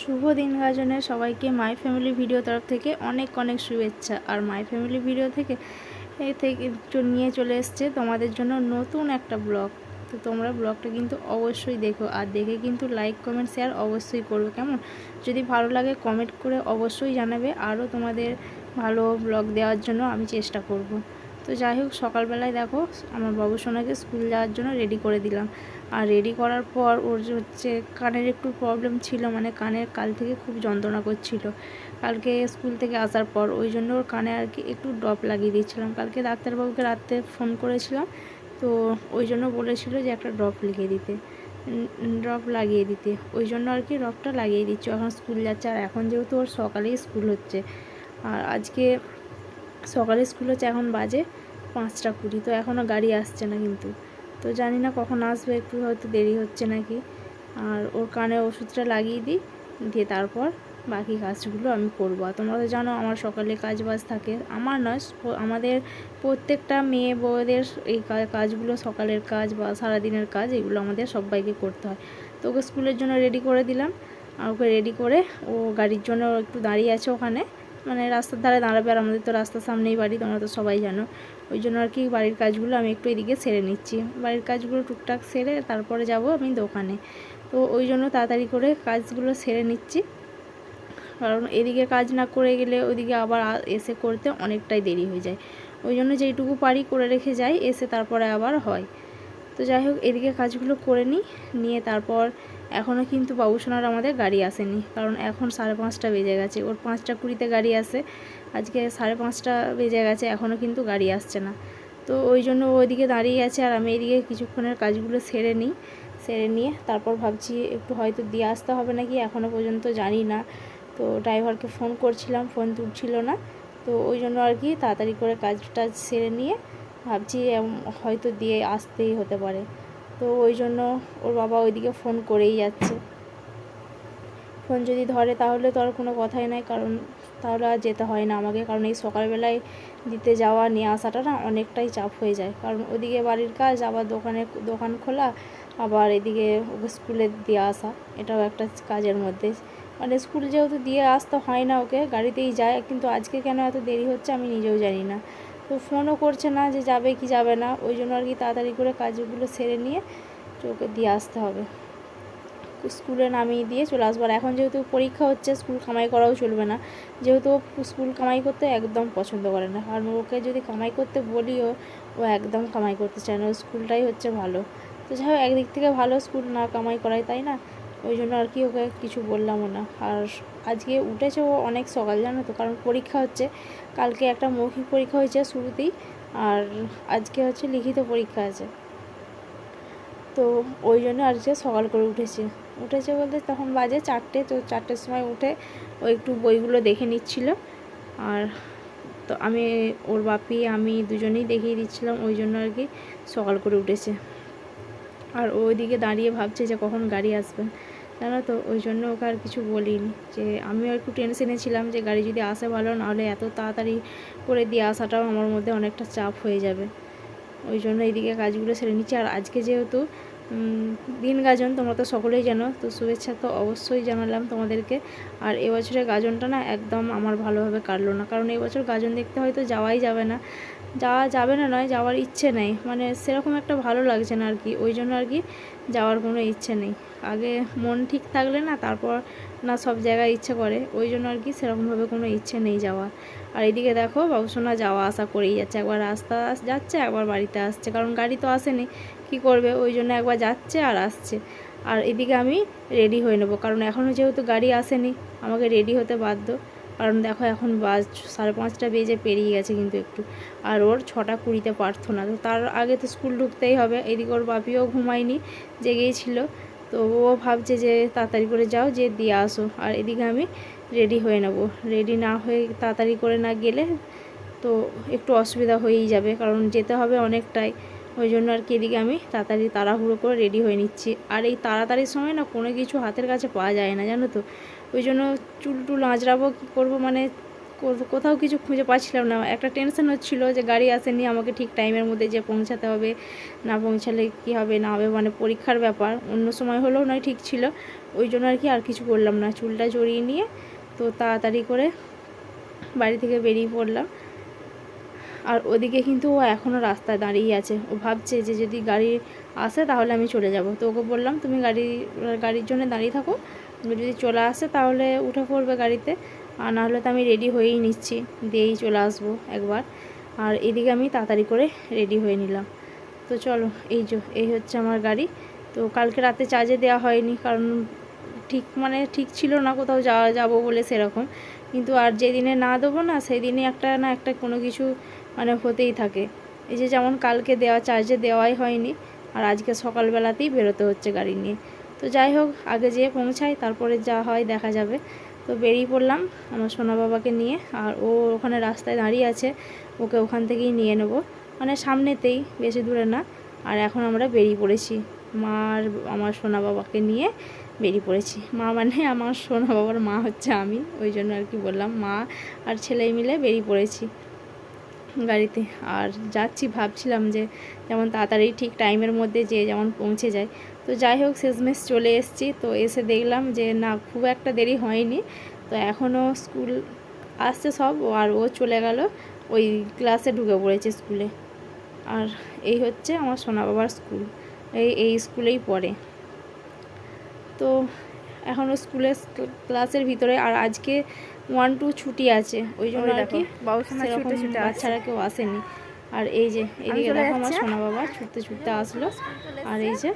শুভ দিন গাজনের সবাইকে my family video তরফ থেকে অনেক অনেক শুভেচ্ছা। আর মাই ফ্যামিলি ভিডিও থেকে নিয়ে চলে এসছে তোমাদের জন্য নতুন একটা ব্লগ। তো তোমরা ব্লগটা কিন্তু অবশ্যই দেখো, আর দেখে কিন্তু লাইক কমেন্ট শেয়ার অবশ্যই করবে। কেমন, যদি ভালো লাগে কমেন্ট করে অবশ্যই জানাবে, আরও তোমাদের ভালো ব্লগ দেওয়ার জন্য আমি চেষ্টা করব। তো যাই হোক, সকালবেলায় দেখো আমার বাবু সোনাকে স্কুল যাওয়ার জন্য রেডি করে দিলাম। আর রেডি করার পর ওর হচ্ছে কানের একটু প্রবলেম ছিল, মানে কানের কাল থেকে খুব যন্ত্রণা করছিল কালকে স্কুল থেকে আসার পর। ওই জন্য ওর কানে আর কি একটু ড্রপ লাগিয়ে দিয়েছিলাম। কালকে ডাক্তারবাবুকে রাত্রে ফোন করেছিলাম, তো ওই জন্য বলেছিল যে একটা ড্রপ লিখে দিতে, ড্রপ লাগিয়ে দিতে। ওই জন্য আর কি ড্রপটা লাগিয়ে দিচ্ছি। এখন স্কুল যাচ্ছে, আর এখন যেহেতু ওর সকালেই স্কুল হচ্ছে, আর আজকে সকালে স্কুল হচ্ছে, এখন বাজে 5টা 20। তো এখনও গাড়ি আসছে না কিন্তু, তো জানি না কখন আসবে, একটু হয়তো দেরি হচ্ছে নাকি। আর ওর কানে ওষুধটা লাগিয়ে দিই, দিয়ে তারপর বাকি কাজগুলো আমি করবো। আর তোমরা তো জানো আমার সকালে কাজ বাজ থাকে, আমার নয় আমাদের প্রত্যেকটা মেয়ে বউদের এই কাজগুলো, সকালের কাজ বা সারাদিনের কাজ, এগুলো আমাদের সবাইকে করতে হয়। তো ওকে স্কুলের জন্য রেডি করে দিলাম। আর ওকে রেডি করে ও গাড়ির জন্য একটু দাঁড়িয়ে আছে ওখানে, মানে রাস্তার ধারে দাঁড়াবে। আর আমাদের তো রাস্তার সামনেই বাড়ি, তোমরা তো সবাই জানো। ওই জন্য আর কি বাড়ির কাজগুলো আমি একটু এদিকে সেরে নিচ্ছি। বাড়ির কাজগুলো টুকটাক সেরে তারপরে যাব আমি দোকানে। তো ওই জন্য তাড়াতাড়ি করে কাজগুলো সেরে নিচ্ছি, কারণ এদিকে কাজ না করে গেলে ওইদিকে আবার এসে করতে অনেকটাই দেরি হয়ে যায়। ওই জন্য যেইটুকু পারি করে রেখে যাই, এসে তারপরে আবার হয়। তো যাই হোক, এদিকে কাজগুলো করে নিয়ে তারপর এখনও কিন্তু বাবুসোনার আমাদের গাড়ি আসেনি, কারণ এখন 5:30 বেজে গেছে। ওর 5টা 20-তে গাড়ি আসে, আজকে 5:30 বেজে গেছে, এখনও কিন্তু গাড়ি আসছে না। তো ওই জন্য ওইদিকে দাঁড়িয়ে আছে, আর আমি এদিকে কিছুক্ষণের কাজগুলো সেরে নিয়ে তারপর ভাবছি একটু হয়তো দিয়ে আসতে হবে নাকি, এখনও পর্যন্ত জানি না। তো ড্রাইভারকে ফোন করছিলাম, ফোন তুলছিল না। তো ওই জন্য আর কি তাড়াতাড়ি করে কাজটা সেরে নিয়ে ভাবছি হয়তো দিয়ে আসতেই হতে পারে। তো ওই জন্য ওর বাবা ওইদিকে ফোন করেই যাচ্ছে। ফোন যদি ধরে তাহলে তো আর কোনো কথাই নাই, কারণ তাহলে আর যেতে হয় না আমাকে, কারণ এই সকালবেলায় দিতে যাওয়া নিয়ে আসাটা না অনেকটাই চাপ হয়ে যায়। কারণ ওদিকে বাড়ির কাজ, আবার দোকান খোলা, আবার এদিকে ওকে স্কুলে দিয়ে আসা, এটাও একটা কাজের মধ্যে। মানে স্কুল যেহেতু দিয়ে আসতে হয় না, ওকে গাড়িতেই যায়, কিন্তু আজকে কেন এত দেরি হচ্ছে আমি নিজেও জানি না। তো ফোনও করছে না যে যাবে কি যাবে না, ওই জন্য আর কি তাড়াতাড়ি করে কাজগুলো সেরে নিয়ে ওকে দিয়ে আসতে হবে। স্কুলে নামিয়ে দিয়ে চলে আসবার। এখন যেহেতু পরীক্ষা হচ্ছে, স্কুল কামাই করাও চলবে না, যেহেতু স্কুল কামাই করতে একদম পছন্দ করে না। কারণ ওকে যদি কামাই করতে বলিও, ও একদম কামাই করতে চায় না, স্কুলটাই হচ্ছে ভালো। তো যাই হোক, একদিক থেকে ভালো স্কুল না কামাই করাই, তাই না? ওই জন্য আর কি ওকে কিছু বললামও না। আর আজকে উঠেছে ও অনেক সকাল, জানো তো, কারণ পরীক্ষা হচ্ছে। কালকে একটা মৌখিক পরীক্ষা হয়েছে শুরুতেই, আর আজকে হচ্ছে লিখিত পরীক্ষা আছে। তো ওই জন্য আজকে সকাল করে উঠেছে বলতে তখন বাজে 4টে। তো 4টের সময় উঠে ও একটু বইগুলো দেখে নিচ্ছিল। আর তো ওর বাপি আমি দুজনেই দেখিয়ে দিচ্ছিলাম, ওই জন্য আর কি সকাল করে উঠেছে। আর ওইদিকে দাঁড়িয়ে ভাবছে যে কখন গাড়ি আসবে, জানো তো। ওই জন্য ওকে আর কিছু বলিনি, যে আমিও একটু টেনশনে ছিলাম যে গাড়ি যদি আসে ভালো, নাহলে এত তাড়াতাড়ি করে দিয়ে আসাটাও আমার মধ্যে অনেকটা চাপ হয়ে যাবে। ওই জন্য এইদিকে কাজগুলো সেরে নিচ্ছি। আর আজকে যেহেতু দিন গাজন, তোমরা তো সকলেই জানো, তো শুভেচ্ছা তো অবশ্যই জানালাম তোমাদেরকে। আর এবছরের গাজনটা না একদম আমার ভালোভাবে কাটলো না, কারণ এবছর গাজন দেখতে হয়তো যাওয়াই যাবে না। নয়, যাওয়ার ইচ্ছে নেই, মানে সেরকম একটা ভালো লাগছে না আর কি। ওই জন্য আর কি যাওয়ার কোনো ইচ্ছে নেই। আগে মন ঠিক থাকলে না তারপর না সব জায়গায় ইচ্ছে করে, ওই জন্য আর কি সেরকমভাবে কোনো ইচ্ছে নেই যাওয়ার। আর এদিকে দেখো বাবুসোনা যাওয়া আসা করেই যাচ্ছে, একবার রাস্তা যাচ্ছে, একবার বাড়িতে আসছে, কারণ গাড়ি তো আসেনি, কি করবে, ওই জন্য একবার যাচ্ছে আর আসছে। আর এদিকে আমি রেডি হয়ে নেবো, কারণ এখনও যেহেতু গাড়ি আসেনি আমাকে রেডি হতে বাধ্য। কারণ দেখো এখন 5:30 বেজে পেরিয়ে গেছে কিন্তু একটু, আর ওর 6টা 20-তে পারতো না, তো তার আগে তো স্কুল ঢুকতেই হবে। এদিকে ওর বাপিও ঘুমায়নি, জেগেই ছিল। তো ও ভাবছে যে তাড়াতাড়ি করে যাও, যে দিয়ে আসো। আর এদিকে আমি রেডি হয়ে নেব, রেডি না হয়ে তাড়াতাড়ি করে না গেলে তো একটু অসুবিধা হয়েই যাবে, কারণ যেতে হবে অনেকটাই। ওই জন্য আর কি এদিকে আমি তাড়াহুড়ো করে রেডি হয়ে নিচ্ছি। আর এই তাড়াতাড়ির সময় না কোনো কিছু হাতের কাছে পাওয়া যায় না, জানো তো। ওই জন্য চুল টুল আঁচড়াবো, কী করবো, মানে কোথাও কিছু খুঁজে পাচ্ছিলাম না। একটা টেনশন হচ্ছিল যে গাড়ি আসেনি, আমাকে ঠিক টাইমের মধ্যে যে পৌঁছাতে হবে, না পৌঁছালে কী হবে না হবে, মানে পরীক্ষার ব্যাপার। অন্য সময় হলেও নয় ঠিক ছিল, ওই জন্য আর কি আর কিছু করলাম না, চুলটা জড়িয়ে নিয়ে তো তাড়াতাড়ি করে বাড়ি থেকে বেরিয়ে পড়লাম। আর ওদিকে কিন্তু ও এখনও রাস্তায় দাঁড়িয়ে আছে, ও ভাবছে যে যদি গাড়ি আসে তাহলে আমি চলে যাব। তো ওকে বললাম তুমি গাড়ির জন্য দাঁড়িয়ে থাকো, যদি চলে আসে তাহলে উঠে পড়বে গাড়িতে, আর নাহলে তো আমি রেডি হয়েই নিচ্ছি, দিয়েই চলে আসবো একবার। আর এদিকে আমি তাড়াতাড়ি করে রেডি হয়ে নিলাম। তো চলো, এই হচ্ছে আমার গাড়ি। তো কালকে রাতে চার্জে দেওয়া হয়নি, কারণ ঠিক ছিল না কোথাও যাবো বলে সেরকম। কিন্তু আর যেদিনে না দেবো না, সেই দিনে একটা না একটা কোনো কিছু মানে হতেই থাকে। এই যে যেমন কালকে চার্জে দেওয়াই হয়নি, আর আজকে সকালবেলাতেই বেরোতে হচ্ছে গাড়ি নিয়ে। তো যাই হোক, আগে যেয়ে পৌঁছাই, তারপরে যা হয় দেখা যাবে। তো বেরিয়ে পড়লাম আমার সোনা বাবাকে নিয়ে, আর ও ওখানে রাস্তায় দাঁড়িয়ে আছে, ওকে ওখান থেকেই নিয়ে নেব, মানে সামনেতেই, বেশি দূরে না। আর এখন আমরা বেরিয়ে পড়েছি, মা আর আমার সোনা বাবাকে নিয়ে বেরিয়ে পড়েছি। মা মানে আমার সোনা বাবার মা হচ্ছে আমি, ওই জন্য আর কি বললাম, মা আর ছেলে মিলে বেরিয়ে পড়েছি গাড়িতে। আর যাচ্ছি, ভাবছিলাম যে যেমন তাড়াতাড়ি ঠিক টাইমের মধ্যে যেমন পৌঁছে যায়। তো যাই হোক, শেষমেশ চলে এসেছি। তো এসে দেখলাম যে না, খুব একটা দেরি হয়নি। তো এখনও স্কুল আসছে সব, আর ও চলে গেল ওই ক্লাসে ঢুকে পড়েছে স্কুলে। আর এই হচ্ছে আমার সোনা বাবার স্কুল, এই স্কুলেই পড়ে। তো এখনও ক্লাসের ভিতরে, আর আজকে 1-2 ছুটি আছে, ওই জন্য আর কি সেরকম বাচ্চারা কেউ আসেনি। আর এই যে এদিকে দেখো আমার সোনা বাবা ছুটতে ছুটতে আসলো, আর এই যে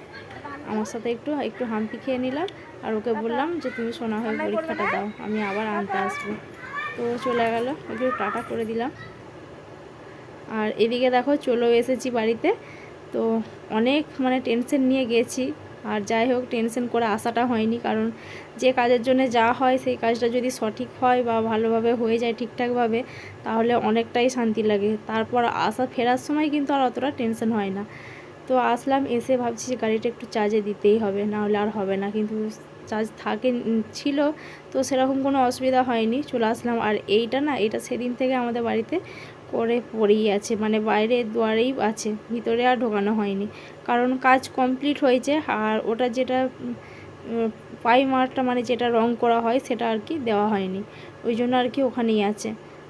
আমার সাথে একটু হাম্পি খেয়ে নিলাম, আর ওকে বললাম যে তুমি সোনা হয়ে পরীক্ষাটা দাও, আমি আবার আনতে আসবো। তো চলে গেল, একটু টাটা করে দিলাম। আর এদিকে দেখো চলেও এসেছি বাড়িতে। তো অনেক মানে টেনশন নিয়ে গেছি, আর যাই হোক টেনশন করে আসাটা হয়নি, কারণ যে কাজের জন্য যা হয় সেই কাজটা যদি সঠিক হয় বা ভালোভাবে হয়ে যায় ঠিকঠাকভাবে, তাহলে অনেকটাই শান্তি লাগে। তারপর ফেরার সময় কিন্তু আর অতটা টেনশন হয় না। তো আসলাম, এসে ভাবছি যে গাড়িটা একটু চার্জে দিতেই হবে, নাহলে আর হবে না। কিন্তু চার্জ ছিল, তো সেরকম কোনো অসুবিধা হয়নি, চলে আসলাম। আর এটা সেদিন থেকে আমাদের বাড়িতে করে পড়েই আছে, মানে বাইরে দুয়ারেই আছে, ভিতরে আর ঢোকানো হয়নি, কারণ কাজ কমপ্লিট হয়েছে। আর ওটা যেটা প্রাইমারটা মানে যেটা রং করা হয় সেটা আর কি দেওয়া হয়নি, ওই জন্য আর কি ওখানেই আছে।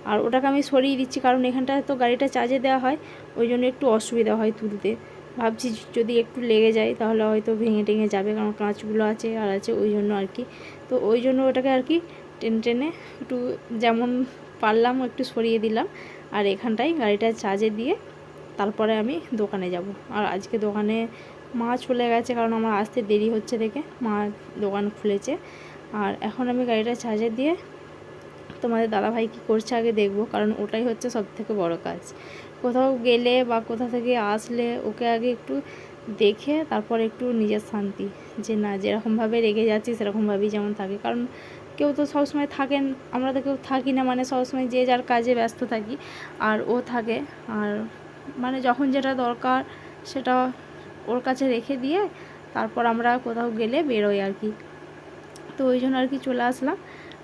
আর ওটাকে আমি সরিয়ে দিচ্ছি, কারণ এখানটায় তো গাড়িটা চার্জে দেওয়া হয়, ওই জন্য একটু অসুবিধা হয় তুলতে। ভাবছি যদি একটু লেগে যায় তাহলে হয়তো ভেঙে টেঙে যাবে, কারণ কাঁচগুলো আছে আর আছে, ওই জন্য আর কি। তো ওই জন্য ওটাকে আর কি টেনে একটু যেমন পারলাম একটু সরিয়ে দিলাম। আর এখানটায় গাড়িটা চার্জে দিয়ে তারপরে আমি দোকানে যাব। আর আজকে দোকানে মা চলে গেছে, কারণ আমার আসতে দেরি হচ্ছে দেখে মা দোকান খুলেছে। আর এখন আমি গাড়িটা চার্জে দিয়ে তোমাদের দাদাভাই কী করছে আগে দেখব, কারণ ওটাই হচ্ছে সবথেকে বড় কাজ। কোথাও গেলে বা কোথা থেকে আসলে ওকে আগে একটু দেখে তারপর একটু নিজের শান্তি, যে না যেরকমভাবে রেগে যাচ্ছি সেরকমভাবেই যেমন থাকে, কারণ কেউ তো সবসময় থাকেন, আমরা তো কেউ থাকি না, মানে সবসময় যে যার কাজে ব্যস্ত থাকি, আর ও থাকে। আর মানে যখন যেটা দরকার সেটা ওর কাছে রেখে দিয়ে তারপর আমরা কোথাও গেলে বেরোই আর কি। তো ওই জন্য আর কি চলে আসলাম,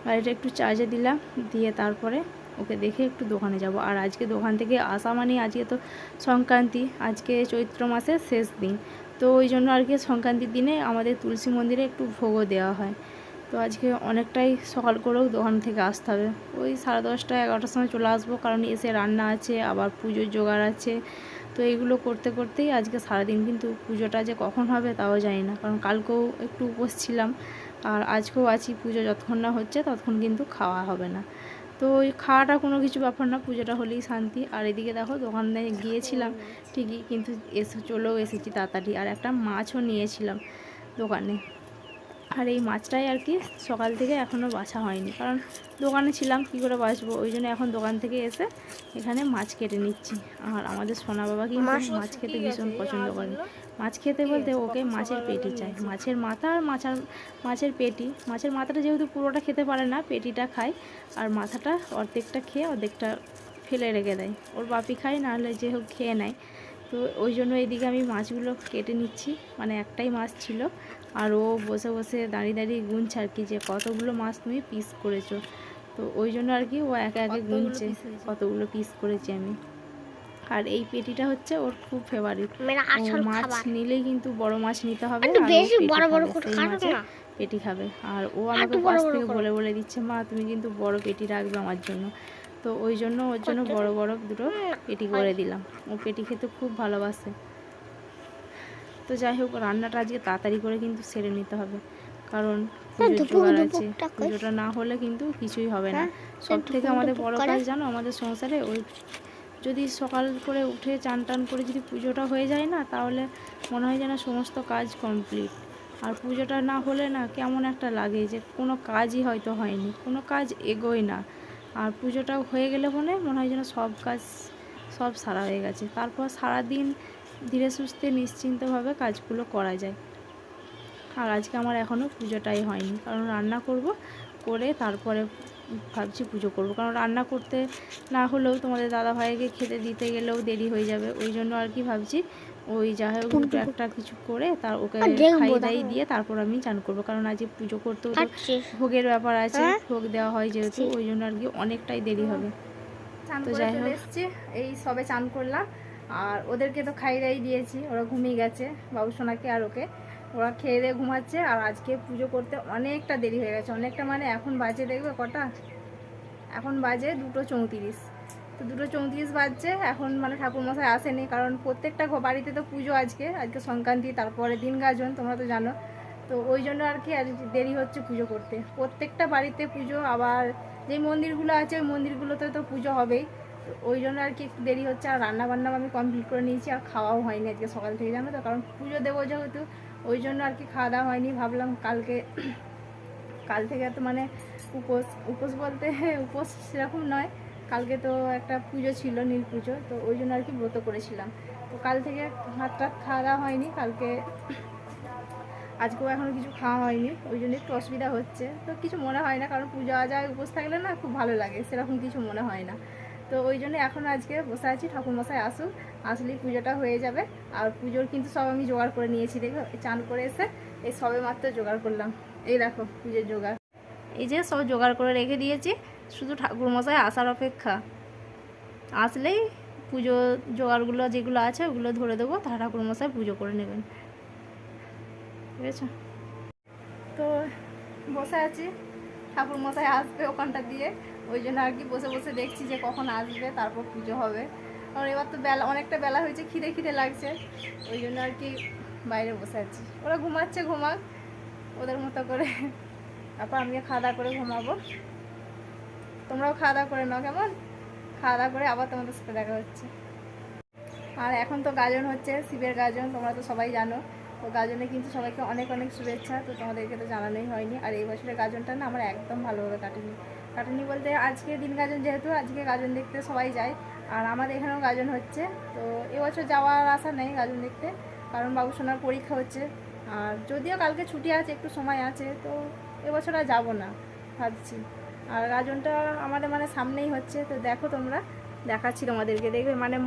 গাড়িটা একটু চার্জে দিলাম, দিয়ে তারপরে ওকে দেখে একটু দোকানে যাব। আর আজকে দোকান থেকে আসা মানে আজকে তো সংক্রান্তি, আজকে চৈত্র মাসের শেষ দিন। তো ওই জন্য আর কি সংক্রান্তির দিনে আমাদের তুলসী মন্দিরে একটু ভোগও দেওয়া হয়। তো আজকে অনেকটাই সকাল করেও দোকান থেকে আসতে হবে, ওই 10:30-11টার সময় চলে আসবো, কারণ এসে রান্না আছে, আবার পুজোর জোগাড় আছে। তো এইগুলো করতে করতেই আজকে সারাদিন, কিন্তু পুজোটা যে কখন হবে তাও জানি না, কারণ কালকেও একটু উপোস ছিলাম, আর আজকেও আছি। পুজো যতক্ষণ না হচ্ছে ততক্ষণ কিন্তু খাওয়া হবে না। তো ওই খাওয়াটা কোনো কিছু ব্যাপার না, পুজোটা হলেই শান্তি। আর এদিকে দেখো দোকানে গিয়েছিলাম ঠিকই, কিন্তু চলেও এসেছি তাড়াতাড়ি। আর একটা মাছও নিয়েছিলাম দোকানে, আর এই মাছটাই আর কি সকাল থেকে এখনও বাছা হয়নি, কারণ দোকানে ছিলাম, কী করে বাছবো, ওই জন্য এখন দোকান থেকে এসে এখানে মাছ কেটে নিচ্ছি। আর আমাদের সোনা বাবা কিন্তু মাছ খেতে ভীষণ পছন্দ করে, মাছ খেতে বলতে ওকে মাছের পেটি চাই, মাছের মাথা আর মাছের পেটি। মাছের মাথাটা যেহেতু পুরোটা খেতে পারে না, পেটিটা খায়, আর মাথাটা অর্ধেকটা খেয়ে অর্ধেকটা ফেলে রেখে দেয়, ওর বাপি খায়, নাহলে যে হোক খেয়ে নেয়। তো ওই জন্য এইদিকে আমি মাছগুলো কেটে নিচ্ছি, মানে একটাই মাছ ছিল, আর ও বসে বসে দাঁড়িয়ে দাঁড়িয়ে গুনছে আর কি, যে কতগুলো মাছ তুমি পিস করেছো। তো ওই জন্য আর কি ও একে একে গুনছে কতগুলো পিস করেছি আমি। আর এই পেটিটা হচ্ছে ওর খুব ফেভারিট। মাছ নিলেই কিন্তু বড় মাছ নিতে হবে, আর সেই মাছের পেটি খাবে। আর ও আমাকে পাশ থেকে বলে বলে দিচ্ছে, মা তুমি কিন্তু বড় পেটি রাখবে আমার জন্য। তো ওই জন্য ওর জন্য বড় বড় দুটো পেটি করে দিলাম। ও পেটি খেতে খুব ভালোবাসে। তো যাই হোক, রান্নাটা আজকে তাড়াতাড়ি করে কিন্তু সেরে নিতে হবে, কারণ পুজোর জোগাড় আছে। পুজোটা না হলে কিন্তু কিছুই হবে না। সব থেকে আমাদের বড় কাজ জানো আমাদের সংসারে, ওই যদি সকাল করে উঠে চান টান করে যদি পুজোটা হয়ে যায় না, তাহলে মনে হয় যেন সমস্ত কাজ কমপ্লিট। আর পুজোটা না হলে না কেমন একটা লাগে, যে কোনো কাজই হয়তো হয়নি, কোনো কাজ এগোয় না। আর পুজোটা হয়ে গেলে মনে হয় যেন সব কাজ সব সারা হয়ে গেছে। তারপর সারাদিন ধীরে সুস্থে নিশ্চিন্তভাবে কাজগুলো করা যায়। আর আজকে আমার এখনও পুজোটাই হয়নি, কারণ রান্না করব, করে তারপরে ভাবছি পুজো করব। কারণ রান্না করতে না হলেও তোমাদের দাদা ভাইকে খেতে দিতে গেলেও দেরি হয়ে যাবে। ওই জন্য আর কি ভাবছি ওই যা হোক দুটো একটা কিছু করে তার ওকে খাইয়ে দাইয়ে দিয়ে তারপর আমি চান করবো। কারণ আজকে পুজো করতেও তো ভোগের ব্যাপার আছে, ভোগ দেওয়া হয় যেহেতু, ওই জন্য আর কি অনেকটাই দেরি হবে। তো যাই হোক, এসছি এই সবে চান করলাম, আর ওদেরকে তো খাইয়ে দাইয়ে দিয়েছি, ওরা ঘুমিয়ে গেছে, বাবু সোনাকে আর ওকে। ওরা খেয়ে দিয়ে ঘুমাচ্ছে। আর আজকে পুজো করতে অনেকটা দেরি হয়ে গেছে, অনেকটা মানে এখন বাজে দেখবে কটা, এখন বাজে 2:34। তো 2:34 বাজছে এখন, মানে ঠাকুরমশাই আসেনি, কারণ প্রত্যেকটা বাড়িতে তো পুজো আজকে সংক্রান্তি, তারপরে দিন গাজন তোমরা তো জানো। তো ওই জন্য আর কি আজ দেরি হচ্ছে পুজো করতে। প্রত্যেকটা বাড়িতে পুজো, আবার যেই মন্দিরগুলো আছে ওই মন্দিরগুলোতে তো পুজো হবেই। তো ওই জন্য আর কি একটু দেরি হচ্ছে। আর রান্নাবান্নাও আমি কমপ্লিট করে নিয়েছি, আর খাওয়াও হয়নি আজকে সকাল থেকে, জানো তো, কারণ পুজো দেবো যেহেতু, ওই জন্য আর কি খাওয়া দাওয়া হয়নি। ভাবলাম কাল থেকে তো মানে উপোস বলতে উপোস সেরকম নয়, কালকে তো একটা পুজো ছিল, নীল পুজো, তো ওই জন্য আর কি ব্রত করেছিলাম। তো কাল থেকে ভাত টাত খাওয়া দাওয়া হয়নি, আজকেও এখনও কিছু খাওয়া হয়নি, ওই জন্য একটু অসুবিধা হচ্ছে। তো কিছু মনে হয় না, কারণ পুজো আজায় উপোস থাকলে না খুব ভালো লাগে, সেরকম কিছু মনে হয় না। তো ওই জন্য এখন আজকে বসে আছি, ঠাকুরমশাই আসলেই পুজোটা হয়ে যাবে। আর পুজোর কিন্তু সব আমি জোগাড় করে নিয়েছি, দেখো চান করে এসে এই সবে মাত্র জোগাড় করলাম। এই দেখো পুজোর জোগাড়, এই যে সব জোগাড় করে রেখে দিয়েছি, শুধু ঠাকুরমশাই আসার অপেক্ষা। আসলেই পুজো জোগাড়গুলো যেগুলো আছে ওগুলো ধরে দেবো, তারা ঠাকুরমশাই পুজো করে নেবেন, ঠিক আছে। তো বসে আছি, ঠাকুরমশাই আসবে ওখানটা দিয়ে, ওই জন্য আর কি বসে বসে দেখছি যে কখন আসবে, তারপর পুজো হবে। কারণ এবার তো অনেকটা বেলা হয়েছে, খিদে লাগছে, ওই জন্য আর কি বাইরে বসে আছি। ওরা ঘুমাচ্ছে, ঘুমাক ওদের মতো করে, তারপর আমিও খাওয়া দাওয়া করে ঘুমাবো। তোমরাও খাওয়া দাওয়া করে নাও, কেমন? খাওয়া দাওয়া করে আবার তোমাদের সাথে দেখা হচ্ছে। আর এখন তো গাজন হচ্ছে, শিবের গাজন, তোমরা তো সবাই জানো। তো গাজনে কিন্তু সবাইকে অনেক অনেক শুভেচ্ছা, তো তোমাদেরকে তো জানানোই হয়নি। আর এই বছরের গাজনটা না আমার একদম ভালোভাবে কাটেনি বলতে, আজকে দিন গাজন যেহেতু, আজকে গাজন দেখতে সবাই যায়, আর আমাদের এখানেও গাজন হচ্ছে। তো এবছর যাওয়ার আশা নেই গাজন দেখতে, কারণ বাবু সোনার পরীক্ষা হচ্ছে। আর যদিও কালকে ছুটি আছে, একটু সময় আছে, তো এবছর আর যাবো না ভাবছি। আর গাজনটা আমাদের মানে সামনেই হচ্ছে, তো দেখো তোমরা, দেখাচ্ছি তোমাদেরকে, দেখবে মানে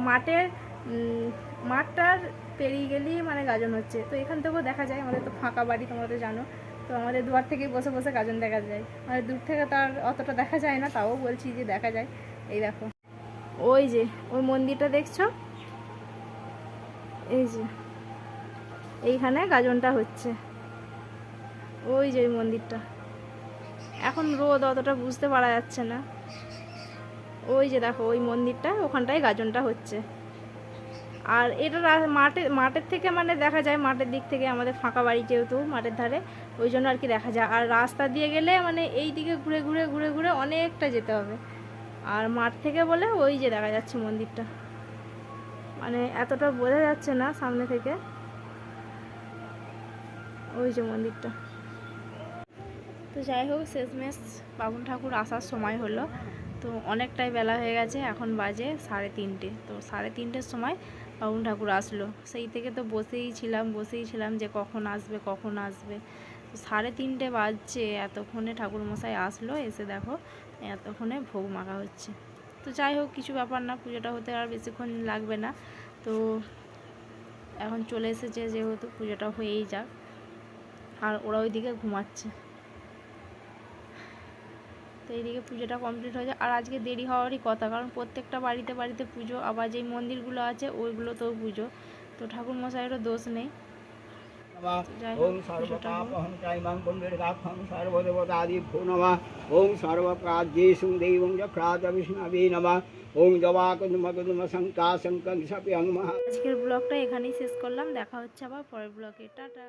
মাঠটার পেরিয়ে গেলেই মানে গাজন হচ্ছে। তো এখান থেকেও দেখা যায়, আমাদের তো ফাঁকা বাড়ি তোমরা তো জানো, তো আমাদের দুয়ার থেকে বসে বসে গাজন দেখা যায়। মানে দূর থেকে তো আর অতটা দেখা যায় না, তাও বলছি যে দেখা যায়। এই দেখো, ওই যে ওই মন্দিরটা দেখছো, এই যে এইখানে গাজনটা হচ্ছে, ওই যে ওই মন্দিরটা। এখন রোদ অতটা বুঝতে পারা যাচ্ছে না, ওই যে দেখো ওই মন্দিরটা, ওখানটায় গাজনটা হচ্ছে। আর এটা মাঠের থেকে মানে দেখা যায়, মাঠের দিক থেকে, আমাদের ফাঁকা বাড়ি যেহেতু মাঠের ধারে, ওই জন্য আর কি দেখা যায়। আর রাস্তা দিয়ে গেলে মানে এই দিকে ঘুরে ঘুরে ঘুরে ঘুরে অনেকটা যেতে হবে। আর মাঠ থেকে বলে ওই যে দেখা যাচ্ছে মন্দিরটা, মানে এতটা বোঝা যাচ্ছে না সামনে থেকে, ওই যে মন্দিরটা। তো যাই হোক, শেষমেশ বামুন ঠাকুর আসার সময় হলো। তো অনেকটাই বেলা হয়ে গেছে, এখন বাজে 3:30। তো 3:30-র সময় বামুন ঠাকুর আসলো। সেই থেকে তো বসেই ছিলাম যে কখন আসবে। তো 3:30 বাজছে, এতক্ষণে ঠাকুরমশাই আসলো, এসে দেখো এতক্ষণে ভোগ মাখা হচ্ছে। তো যাই হোক, কিছু ব্যাপার না, পুজোটা হতে আর বেশিক্ষণ লাগবে না। তো এখন চলে এসেছে যেহেতু, পুজোটা হয়েই যাক। আর ওরা ওইদিকে ঘুমাচ্ছে। তো এইদিকে পুজোটা কমপ্লিট হয়ে যায়। আর আজকে দেরি হওয়ারই কথা, কারণ প্রত্যেকটা বাড়িতে বাড়িতে পুজো, আবার যেই মন্দিরগুলো আছে ওইগুলোতেও পুজো, তো ঠাকুরমশাইয়েরও দোষ নেই। যাই হোক ওম পুজোটা হোক। সর্বপাপহং চাইমাং পুণ্ডিরকাক্ষং সর্বদেবতাদিভ্যো নমঃ। ওম সর্বপ্রাজ্যেষু দেবং যক্ষ্রাত বিষ্ণবে নমঃ। ওম জবাকুন্মকুন্ম শঙ্কা শঙ্কং সপ্যং মহা। আজকের ব্লগটা এখানেই শেষ করলাম, দেখা হচ্ছে আবার পরের ব্লগে, টাটা।